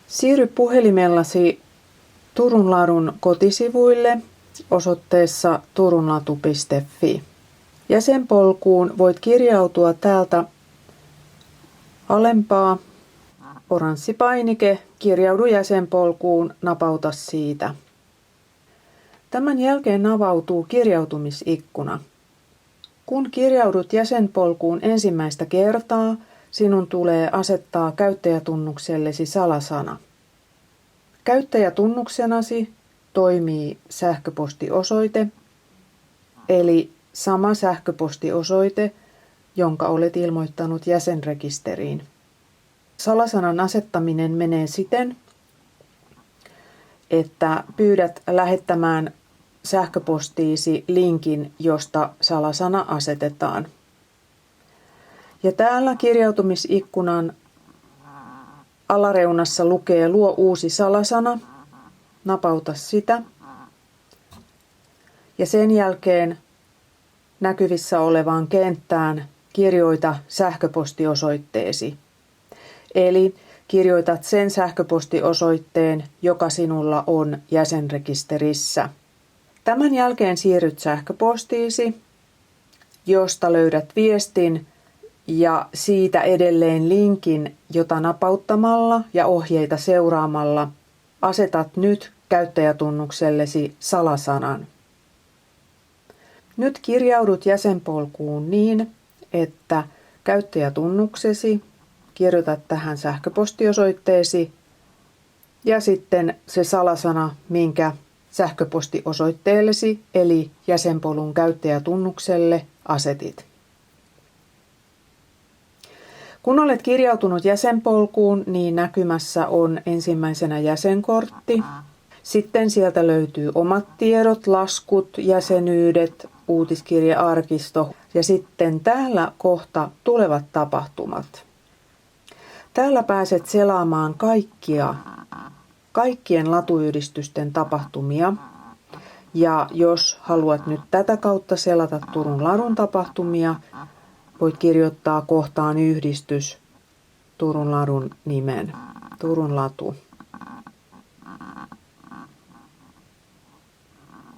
Siirry puhelimellasi Turun Ladun kotisivuille osoitteessa turunlatu.fi. Jäsenpolkuun voit kirjautua täältä alempaa. Oranssi painike, kirjaudu jäsenpolkuun, napauta siitä. Tämän jälkeen avautuu kirjautumisikkuna. Kun kirjaudut jäsenpolkuun ensimmäistä kertaa, sinun tulee asettaa käyttäjätunnuksellesi salasana. Käyttäjätunnuksenasi toimii sähköpostiosoite, eli sama sähköpostiosoite, jonka olet ilmoittanut jäsenrekisteriin. Salasanan asettaminen menee siten, että pyydät lähettämään sähköpostiisi linkin, josta salasana asetetaan. Ja täällä kirjautumisikkunan alareunassa lukee luo uusi salasana. Napauta sitä. Ja sen jälkeen näkyvissä olevaan kenttään kirjoita sähköpostiosoitteesi. Eli kirjoitat sen sähköpostiosoitteen, joka sinulla on jäsenrekisterissä. Tämän jälkeen siirryt sähköpostiisi, josta löydät viestin ja siitä edelleen linkin, jota napauttamalla ja ohjeita seuraamalla asetat nyt käyttäjätunnuksellesi salasanan. Nyt kirjaudut jäsenpolkuun niin, että käyttäjätunnuksesi kirjoitat tähän sähköpostiosoitteesi ja sitten se salasana, minkä sähköpostiosoitteellesi eli jäsenpolun käyttäjätunnukselle asetit. Kun olet kirjautunut jäsenpolkuun, niin näkymässä on ensimmäisenä jäsenkortti. Sitten sieltä löytyy omat tiedot, laskut, jäsenyydet, uutiskirjearkisto ja sitten täällä kohta tulevat tapahtumat. Täällä pääset selaamaan kaikkien latuyhdistysten tapahtumia. Ja jos haluat nyt tätä kautta selata Turun Ladun tapahtumia, voit kirjoittaa kohtaan yhdistys Turun Ladun nimen. Turun Latu.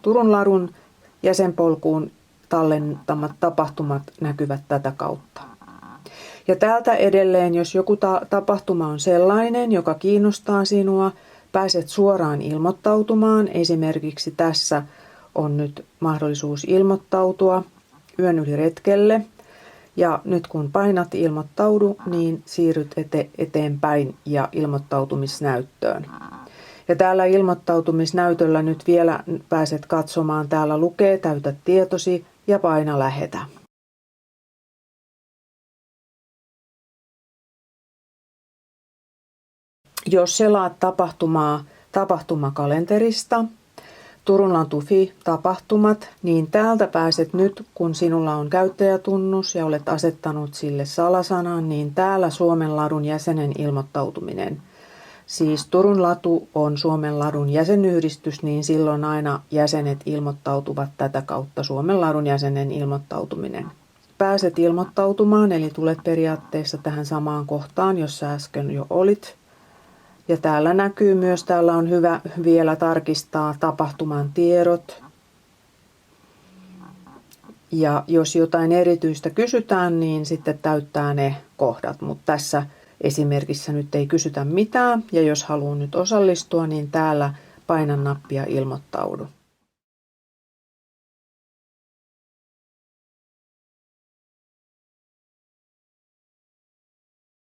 Turun Ladun jäsenpolkuun tallentamat tapahtumat näkyvät tätä kautta. Ja täältä edelleen, jos joku tapahtuma on sellainen, joka kiinnostaa sinua, pääset suoraan ilmoittautumaan. Esimerkiksi tässä on nyt mahdollisuus ilmoittautua yön yli retkelle. Ja nyt kun painat ilmoittaudu, niin siirryt eteenpäin ja ilmoittautumisnäyttöön. Ja täällä ilmoittautumisnäytöllä nyt vielä pääset katsomaan. Täällä lukee täytä tietosi ja paina lähetä. Jos selaat tapahtumaa tapahtumakalenterista, Turun Latu.fi tapahtumat, niin täältä pääset nyt, kun sinulla on käyttäjätunnus ja olet asettanut sille salasanan, niin täällä Suomen Ladun jäsenen ilmoittautuminen. Siis Turun Latu on Suomen Ladun jäsenyhdistys, niin silloin aina jäsenet ilmoittautuvat tätä kautta Suomen Ladun jäsenen ilmoittautuminen. Pääset ilmoittautumaan, eli tulet periaatteessa tähän samaan kohtaan, jossa äsken jo olit. Ja täällä näkyy myös, täällä on hyvä vielä tarkistaa tapahtuman tiedot. Ja jos jotain erityistä kysytään, niin sitten täyttää ne kohdat. Mutta tässä esimerkissä nyt ei kysytä mitään. Ja jos haluaa nyt osallistua, niin täällä painan nappia ilmoittaudu.